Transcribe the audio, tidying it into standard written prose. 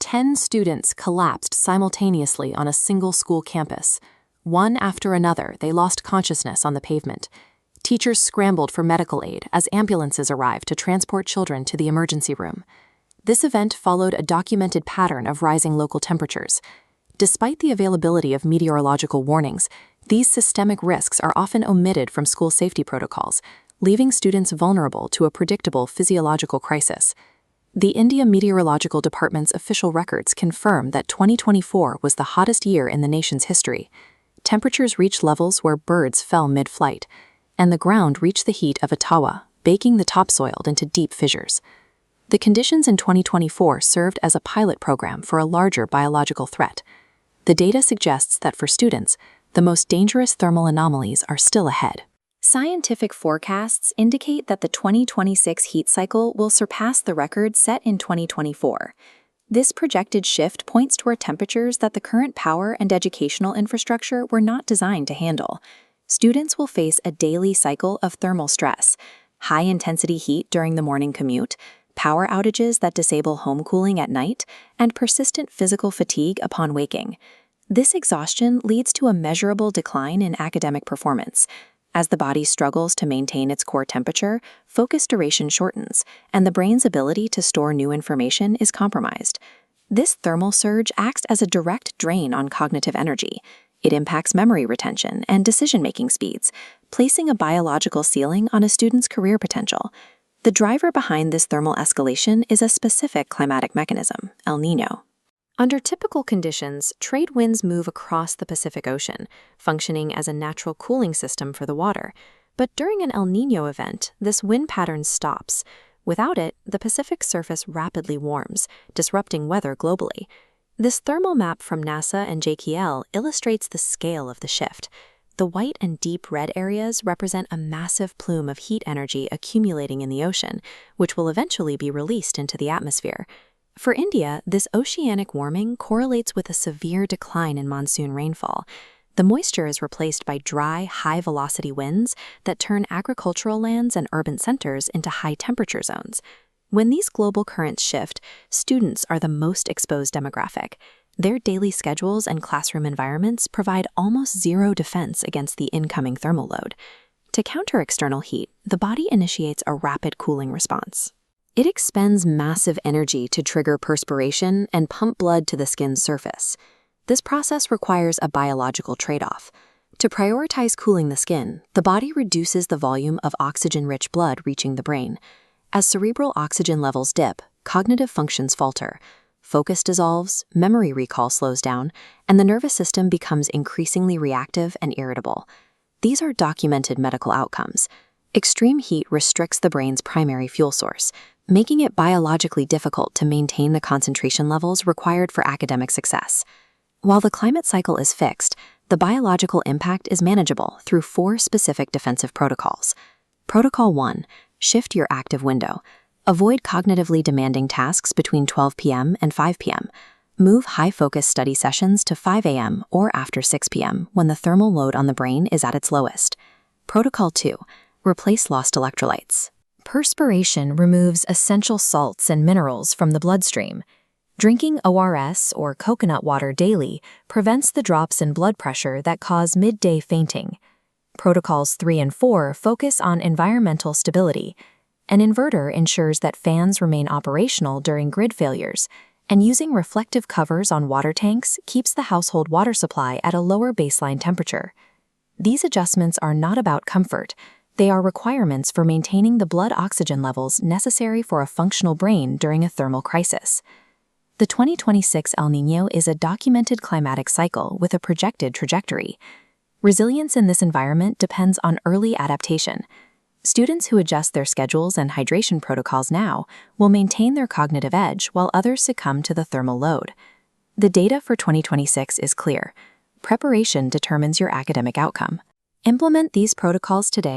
10 students collapsed simultaneously on a single school campus. One after another, they lost consciousness on the pavement. Teachers scrambled for medical aid as ambulances arrived to transport children to the emergency room. This event followed a documented pattern of rising local temperatures. Despite the availability of meteorological warnings, these systemic risks are often omitted from school safety protocols, leaving students vulnerable to a predictable physiological crisis. The India Meteorological Department's official records confirm that 2024 was the hottest year in the nation's history. Temperatures reached levels where birds fell mid-flight, and the ground reached the heat of a tawa, baking the topsoil into deep fissures. The conditions in 2024 served as a pilot program for a larger biological threat. The data suggests that for students, the most dangerous thermal anomalies are still ahead. Scientific forecasts indicate that the 2026 heat cycle will surpass the record set in 2024. This projected shift points toward temperatures that the current power and educational infrastructure were not designed to handle. Students will face a daily cycle of thermal stress, high-intensity heat during the morning commute, power outages that disable home cooling at night, and persistent physical fatigue upon waking. This exhaustion leads to a measurable decline in academic performance. As the body struggles to maintain its core temperature, focus duration shortens, and the brain's ability to store new information is compromised. This thermal surge acts as a direct drain on cognitive energy. It impacts memory retention and decision-making speeds, placing a biological ceiling on a student's career potential. The driver behind this thermal escalation is a specific climatic mechanism, El Niño. Under typical conditions, trade winds move across the Pacific Ocean, functioning as a natural cooling system for the water. But during an El Niño event, this wind pattern stops. Without it, the Pacific surface rapidly warms, disrupting weather globally. This thermal map from NASA and JPL illustrates the scale of the shift. The white and deep red areas represent a massive plume of heat energy accumulating in the ocean, which will eventually be released into the atmosphere. For India, this oceanic warming correlates with a severe decline in monsoon rainfall. The moisture is replaced by dry, high-velocity winds that turn agricultural lands and urban centers into high-temperature zones. When these global currents shift, students are the most exposed demographic. Their daily schedules and classroom environments provide almost zero defense against the incoming thermal load. To counter external heat, the body initiates a rapid cooling response. It expends massive energy to trigger perspiration and pump blood to the skin's surface. This process requires a biological trade-off. To prioritize cooling the skin, the body reduces the volume of oxygen-rich blood reaching the brain. As cerebral oxygen levels dip, cognitive functions falter. Focus dissolves, memory recall slows down, and the nervous system becomes increasingly reactive and irritable. These are documented medical outcomes. Extreme heat restricts the brain's primary fuel source, making it biologically difficult to maintain the concentration levels required for academic success. While the climate cycle is fixed, the biological impact is manageable through 4 specific defensive protocols. Protocol 1. Shift your active window. Avoid cognitively demanding tasks between 12 p.m. and 5 p.m. Move high-focus study sessions to 5 a.m. or after 6 p.m. when the thermal load on the brain is at its lowest. Protocol 2. Replace lost electrolytes. Perspiration removes essential salts and minerals from the bloodstream. Drinking ORS or coconut water daily prevents the drops in blood pressure that cause midday fainting. Protocols 3 and 4 focus on environmental stability. An inverter ensures that fans remain operational during grid failures, and using reflective covers on water tanks keeps the household water supply at a lower baseline temperature. These adjustments are not about comfort. They are requirements for maintaining the blood oxygen levels necessary for a functional brain during a thermal crisis. The 2026 El Niño is a documented climatic cycle with a projected trajectory. Resilience in this environment depends on early adaptation. Students who adjust their schedules and hydration protocols now will maintain their cognitive edge while others succumb to the thermal load. The data for 2026 is clear. Preparation determines your academic outcome. Implement these protocols today